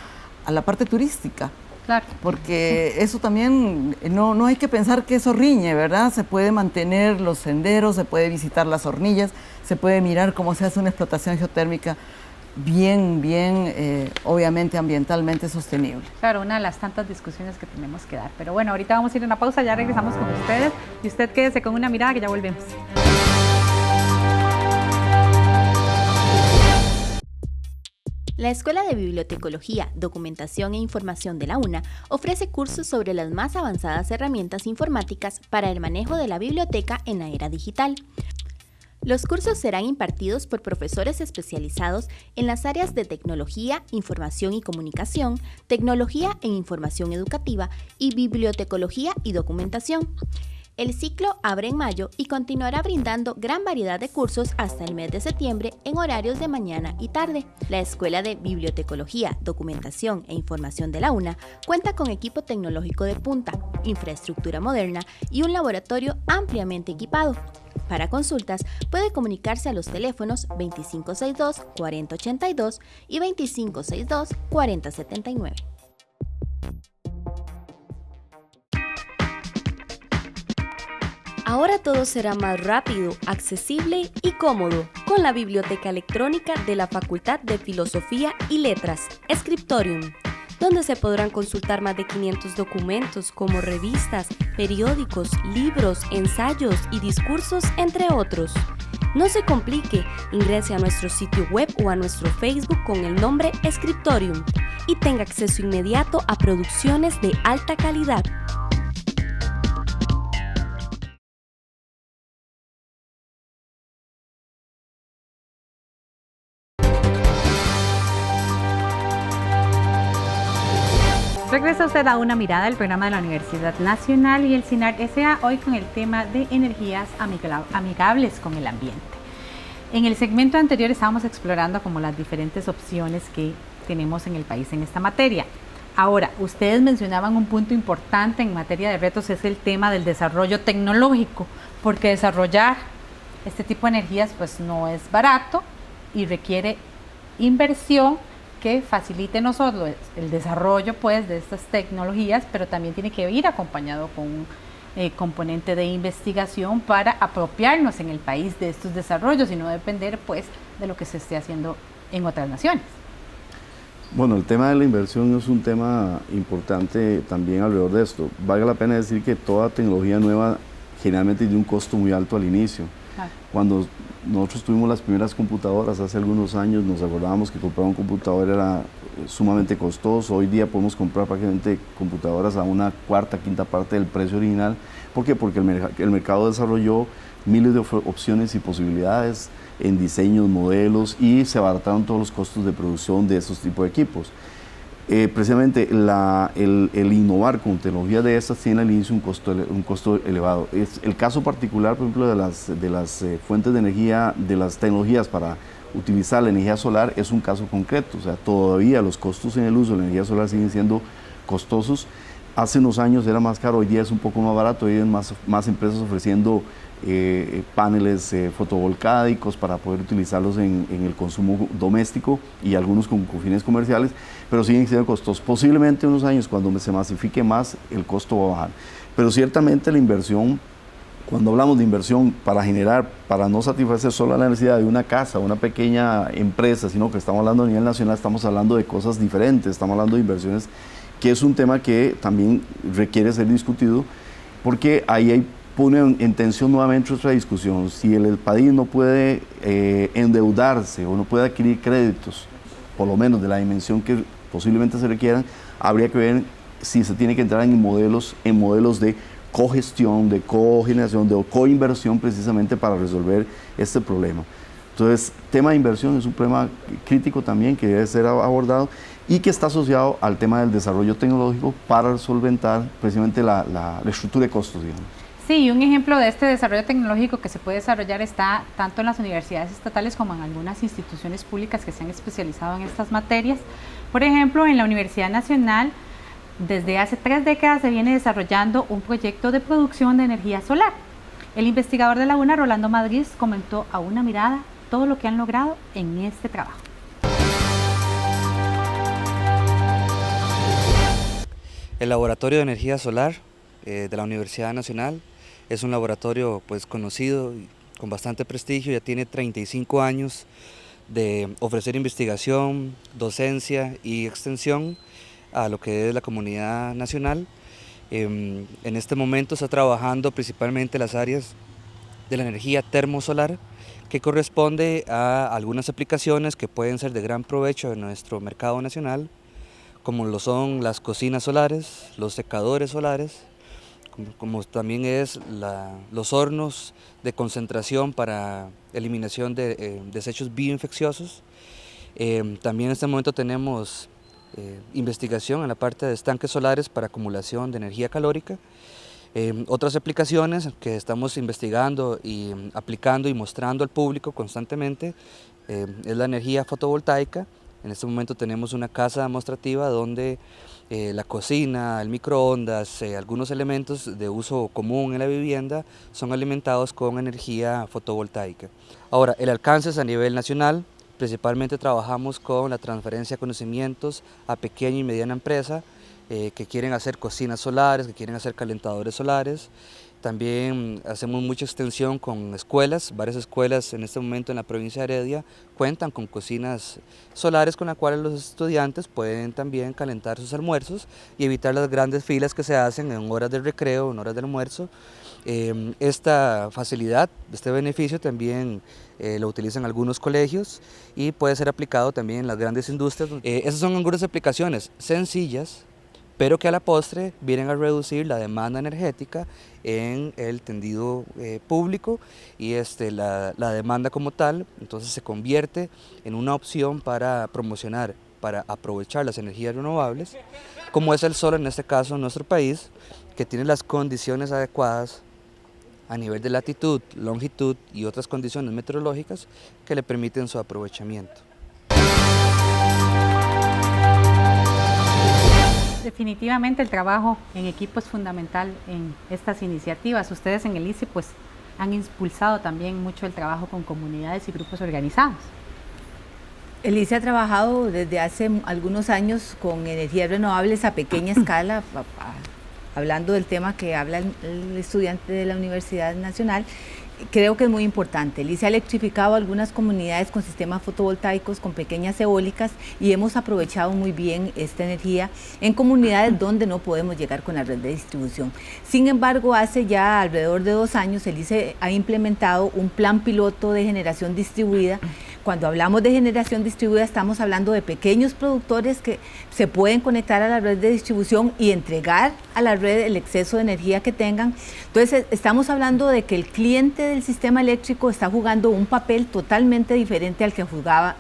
a la parte turística. Claro. Porque eso también, no hay que pensar que eso riñe, ¿verdad? Se puede mantener los senderos, se puede visitar las hornillas, se puede mirar cómo se hace una explotación geotérmica bien, obviamente ambientalmente sostenible. Claro, una de las tantas discusiones que tenemos que dar. Pero bueno, ahorita vamos a ir a una pausa, ya regresamos con ustedes y usted quédese con una mirada que ya volvemos. La Escuela de Bibliotecología, Documentación e Información de la UNA ofrece cursos sobre las más avanzadas herramientas informáticas para el manejo de la biblioteca en la era digital. Los cursos serán impartidos por profesores especializados en las áreas de tecnología, información y comunicación, tecnología en información educativa y bibliotecología y documentación. El ciclo abre en mayo y continuará brindando gran variedad de cursos hasta el mes de septiembre en horarios de mañana y tarde. La Escuela de Bibliotecología, Documentación e Información de la UNA cuenta con equipo tecnológico de punta, infraestructura moderna y un laboratorio ampliamente equipado. Para consultas, puede comunicarse a los teléfonos 2562-4082 y 2562-4079. Ahora todo será más rápido, accesible y cómodo con la biblioteca electrónica de la Facultad de Filosofía y Letras, Scriptorium, donde se podrán consultar más de 500 documentos como revistas, periódicos, libros, ensayos y discursos, entre otros. No se complique, ingrese a nuestro sitio web o a nuestro Facebook con el nombre Scriptorium y tenga acceso inmediato a producciones de alta calidad. Regresa usted a Una Mirada, el programa de la Universidad Nacional y el CINART S.A., hoy con el tema de energías amigables con el ambiente. En el segmento anterior estábamos explorando como las diferentes opciones que tenemos en el país en esta materia. Ahora, ustedes mencionaban un punto importante en materia de retos, es el tema del desarrollo tecnológico, porque desarrollar este tipo de energías pues no es barato y requiere inversión que facilite no solo el desarrollo pues de estas tecnologías, pero también tiene que ir acompañado con un componente de investigación para apropiarnos en el país de estos desarrollos y no depender pues de lo que se esté haciendo en otras naciones. Bueno, el tema de la inversión es un tema importante también alrededor de esto. Valga la pena decir que toda tecnología nueva generalmente tiene un costo muy alto al inicio. Cuando nosotros tuvimos las primeras computadoras hace algunos años, nos acordábamos que comprar un computador era sumamente costoso. Hoy día podemos comprar prácticamente computadoras a una cuarta, quinta parte del precio original. ¿Por qué? Porque el mercado desarrolló miles de opciones y posibilidades en diseños, modelos, y se abarataron todos los costos de producción de esos tipos de equipos. Precisamente el innovar con tecnologías de estas tiene al inicio un costo elevado. Es el caso particular, por ejemplo, de las fuentes de energía, de las tecnologías para utilizar la energía solar, es un caso concreto. O sea, todavía los costos en el uso de la energía solar siguen siendo costosos. Hace unos años era más caro, hoy día es un poco más barato, hoy hay más empresas ofreciendo paneles fotovoltaicos para poder utilizarlos en el consumo doméstico y algunos con fines comerciales, pero siguen siendo costosos. Posiblemente en unos años, cuando se masifique más, el costo va a bajar. Pero ciertamente la inversión, cuando hablamos de inversión para no satisfacer solo la necesidad de una casa, una pequeña empresa, sino que estamos hablando a nivel nacional, estamos hablando de cosas diferentes, estamos hablando de inversiones, que es un tema que también requiere ser discutido, porque ahí pone en tensión nuevamente otra discusión. Si el país no puede endeudarse o no puede adquirir créditos, por lo menos de la dimensión que posiblemente se requieran, habría que ver si se tiene que entrar en modelos de cogestión, de cogeneración, de coinversión, precisamente para resolver este problema. Entonces, tema de inversión es un problema crítico también que debe ser abordado y que está asociado al tema del desarrollo tecnológico para solventar precisamente la estructura de costos, digamos. Sí, y un ejemplo de este desarrollo tecnológico que se puede desarrollar está tanto en las universidades estatales como en algunas instituciones públicas que se han especializado en estas materias. Por ejemplo, en la Universidad Nacional, desde hace 3 décadas se viene desarrollando un proyecto de producción de energía solar. El investigador de la UNA, Rolando Madrid, comentó a Una Mirada todo lo que han logrado en este trabajo. El Laboratorio de Energía Solar de la Universidad Nacional es un laboratorio pues conocido y con bastante prestigio, ya tiene 35 años de ofrecer investigación, docencia y extensión a lo que es la comunidad nacional. En este momento está trabajando principalmente las áreas de la energía termosolar, que corresponde a algunas aplicaciones que pueden ser de gran provecho en nuestro mercado nacional, como lo son las cocinas solares, los secadores solares, como también es los hornos de concentración para eliminación de desechos bioinfecciosos. También en este momento tenemos investigación en la parte de estanques solares para acumulación de energía calórica. Otras aplicaciones que estamos investigando y aplicando y mostrando al público constantemente es la energía fotovoltaica En este momento tenemos una casa demostrativa donde la cocina, el microondas, algunos elementos de uso común en la vivienda son alimentados con energía fotovoltaica. Ahora, el alcance es a nivel nacional. Principalmente trabajamos con la transferencia de conocimientos a pequeña y mediana empresa que quieren hacer cocinas solares, que quieren hacer calentadores solares. También hacemos mucha extensión con escuelas, varias escuelas en este momento en la provincia de Heredia cuentan con cocinas solares con las cuales los estudiantes pueden también calentar sus almuerzos y evitar las grandes filas que se hacen en horas de recreo, en horas de almuerzo. Esta facilidad, este beneficio también lo utilizan algunos colegios y puede ser aplicado también en las grandes industrias. Esas son algunas aplicaciones sencillas, pero que a la postre vienen a reducir la demanda energética en el tendido público y la demanda como tal, entonces se convierte en una opción para promocionar, para aprovechar las energías renovables, como es el sol en este caso en nuestro país, que tiene las condiciones adecuadas a nivel de latitud, longitud y otras condiciones meteorológicas que le permiten su aprovechamiento. Definitivamente el trabajo en equipo es fundamental en estas iniciativas. Ustedes en el ICE pues han impulsado también mucho el trabajo con comunidades y grupos organizados. El ICE ha trabajado desde hace algunos años con energías renovables a pequeña escala, hablando del tema que habla el estudiante de la Universidad Nacional. Creo que es muy importante. El ICE ha electrificado algunas comunidades con sistemas fotovoltaicos, con pequeñas eólicas y hemos aprovechado muy bien esta energía en comunidades donde no podemos llegar con la red de distribución. Sin embargo, hace ya alrededor de 2 años el ICE ha implementado un plan piloto de generación distribuida. Cuando hablamos de generación distribuida estamos hablando de pequeños productores que se pueden conectar a la red de distribución y entregar a la red el exceso de energía que tengan. Entonces estamos hablando de que el cliente del sistema eléctrico está jugando un papel totalmente diferente al que jugaba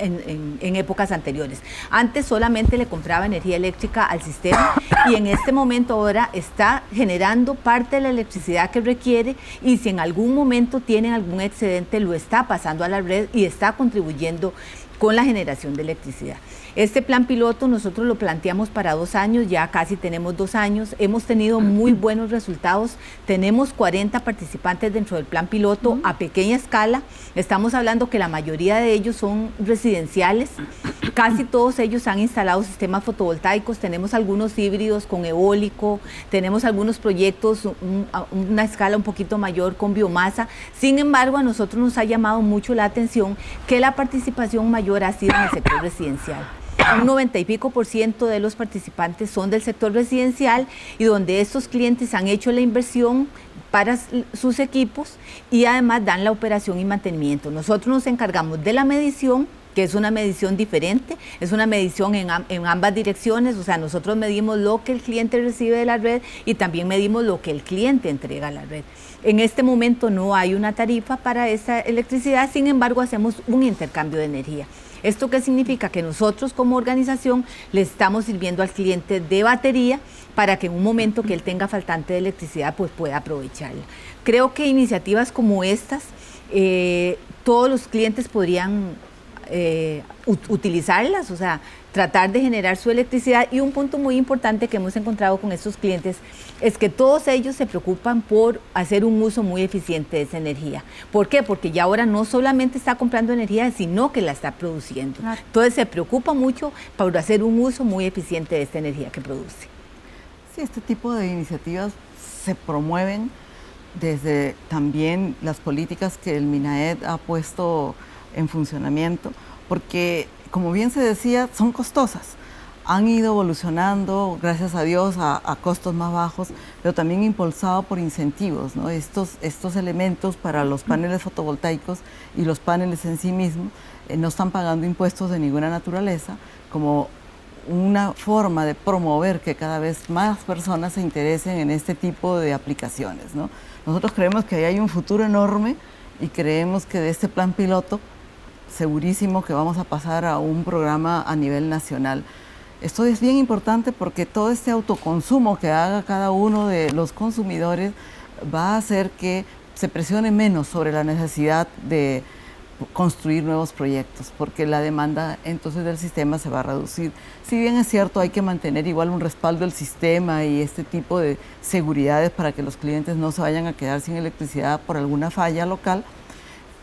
en épocas anteriores. Antes solamente le compraba energía eléctrica al sistema y en este momento ahora está generando parte de la electricidad que requiere y si en algún momento tiene algún excedente lo está pasando a la red y está contribuyendo con la generación de electricidad. Este plan piloto nosotros lo planteamos para 2 años, ya casi tenemos 2 años, hemos tenido muy buenos resultados, tenemos 40 participantes dentro del plan piloto a pequeña escala, estamos hablando que la mayoría de ellos son residenciales, casi todos ellos han instalado sistemas fotovoltaicos, tenemos algunos híbridos con eólico, tenemos algunos proyectos a una escala un poquito mayor con biomasa, sin embargo a nosotros nos ha llamado mucho la atención que la participación mayor ha sido en el sector residencial. Un 90 y pico % de los participantes son del sector residencial y donde estos clientes han hecho la inversión para sus equipos y además dan la operación y mantenimiento. Nosotros nos encargamos de la medición, que es una medición diferente, es una medición en ambas direcciones, o sea, nosotros medimos lo que el cliente recibe de la red y también medimos lo que el cliente entrega a la red. En este momento no hay una tarifa para esa electricidad, sin embargo hacemos un intercambio de energía. ¿Esto qué significa? Que nosotros como organización le estamos sirviendo al cliente de batería para que en un momento que él tenga faltante de electricidad pues pueda aprovecharla. Creo que iniciativas como estas, todos los clientes podrían utilizarlas, o sea, tratar de generar su electricidad y un punto muy importante que hemos encontrado con estos clientes es que todos ellos se preocupan por hacer un uso muy eficiente de esa energía. ¿Por qué? Porque ya ahora no solamente está comprando energía, sino que la está produciendo. Claro. Entonces se preocupa mucho por hacer un uso muy eficiente de esta energía que produce. Sí, este tipo de iniciativas se promueven desde también las políticas que el MINAED ha puesto en funcionamiento, porque como bien se decía, son costosas. Han ido evolucionando, gracias a Dios, a costos más bajos, pero también impulsado por incentivos, ¿no? Estos elementos para los paneles fotovoltaicos y los paneles en sí mismos no están pagando impuestos de ninguna naturaleza, como una forma de promover que cada vez más personas se interesen en este tipo de aplicaciones, ¿no? Nosotros creemos que ahí hay un futuro enorme y creemos que de este plan piloto segurísimo que vamos a pasar a un programa a nivel nacional. Esto es bien importante porque todo este autoconsumo que haga cada uno de los consumidores va a hacer que se presione menos sobre la necesidad de construir nuevos proyectos, porque la demanda entonces del sistema se va a reducir. Si bien es cierto, hay que mantener igual un respaldo del sistema y este tipo de seguridades para que los clientes no se vayan a quedar sin electricidad por alguna falla local,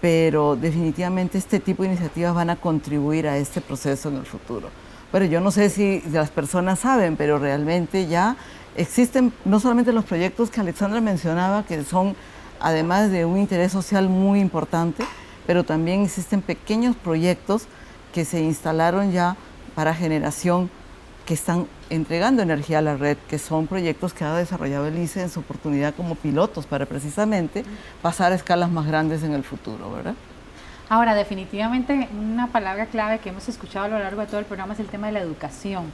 pero definitivamente este tipo de iniciativas van a contribuir a este proceso en el futuro. Pero yo no sé si las personas saben, pero realmente ya existen no solamente los proyectos que Alexandra mencionaba, que son además de un interés social muy importante, pero también existen pequeños proyectos que se instalaron ya para generación, que están entregando energía a la red, que son proyectos que ha desarrollado el ICE en su oportunidad como pilotos para precisamente pasar a escalas más grandes en el futuro, ¿verdad? Ahora, definitivamente una palabra clave que hemos escuchado a lo largo de todo el programa es el tema de la educación,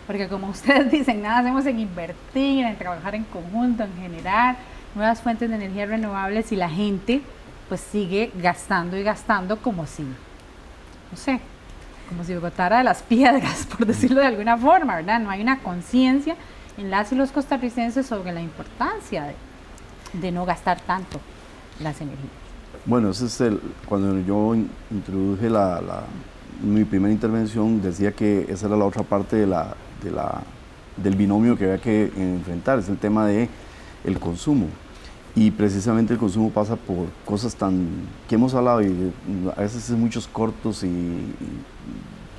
porque como ustedes dicen, nada hacemos en invertir, en trabajar en conjunto, en generar nuevas fuentes de energía renovables y la gente pues sigue gastando y gastando como si, no sé, como si botara de las piedras, por decirlo de alguna forma, ¿verdad? No hay una conciencia en las y los costarricenses sobre la importancia de no gastar tanto las energías. Bueno, ese es cuando yo introduje mi primera intervención, decía que esa era la otra parte del binomio que había que enfrentar, es el tema del consumo. Y precisamente el consumo pasa por cosas que hemos hablado, y a veces es muchos cortos y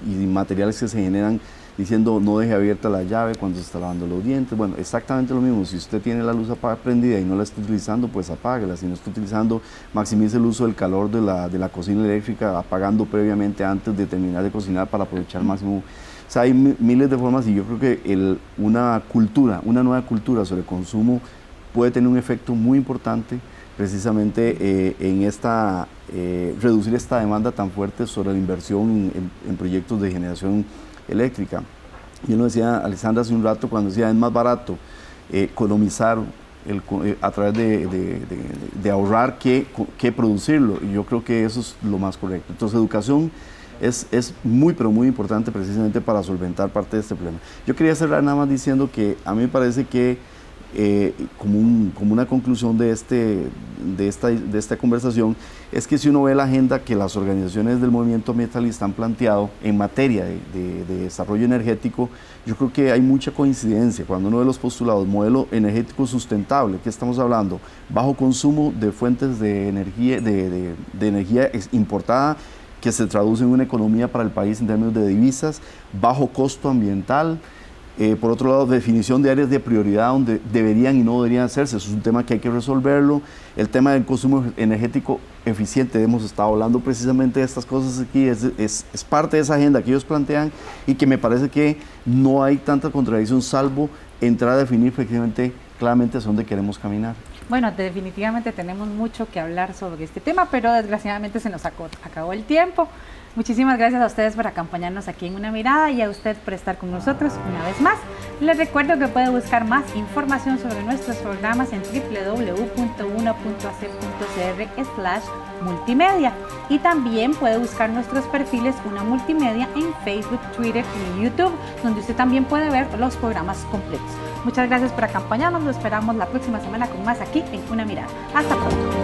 materiales que se generan diciendo no deje abierta la llave cuando se está lavando los dientes. Bueno, exactamente lo mismo. Si usted tiene la luz prendida y no la está utilizando, pues apáguela. Si no está utilizando, maximice el uso del calor de la cocina eléctrica, apagando previamente antes de terminar de cocinar para aprovechar al máximo. O sea, hay miles de formas, y yo creo que una nueva cultura sobre consumo puede tener un efecto muy importante precisamente en reducir esta demanda tan fuerte sobre la inversión en proyectos de generación eléctrica. Yo lo decía Alexandra hace un rato cuando decía es más barato economizar a través de ahorrar que producirlo, y yo creo que eso es lo más correcto. Entonces educación es muy pero muy importante precisamente para solventar parte de este problema. Yo quería cerrar nada más diciendo que a mí me parece que como una conclusión de esta conversación, es que si uno ve la agenda que las organizaciones del movimiento ambientalista han planteado en materia de desarrollo energético, yo creo que hay mucha coincidencia. Cuando uno ve los postulados, modelo energético sustentable, ¿qué estamos hablando? Bajo consumo de fuentes de energía importada, que se traduce en una economía para el país en términos de divisas, bajo costo ambiental. Por otro lado, definición de áreas de prioridad donde deberían y no deberían hacerse, eso es un tema que hay que resolverlo. El tema del consumo energético eficiente, hemos estado hablando precisamente de estas cosas aquí, es parte de esa agenda que ellos plantean, y que me parece que no hay tanta contradicción salvo entrar a definir efectivamente claramente hacia dónde queremos caminar. Bueno, definitivamente tenemos mucho que hablar sobre este tema, pero desgraciadamente se nos acabó el tiempo. Muchísimas gracias a ustedes por acompañarnos aquí en Una Mirada, y a usted por estar con nosotros una vez más. Les recuerdo que puede buscar más información sobre nuestros programas en www.una.ac.cr/multimedia, y también puede buscar nuestros perfiles Una Multimedia en Facebook, Twitter y YouTube, donde usted también puede ver los programas completos. Muchas gracias por acompañarnos, lo esperamos la próxima semana con más aquí en Una Mirada. Hasta pronto.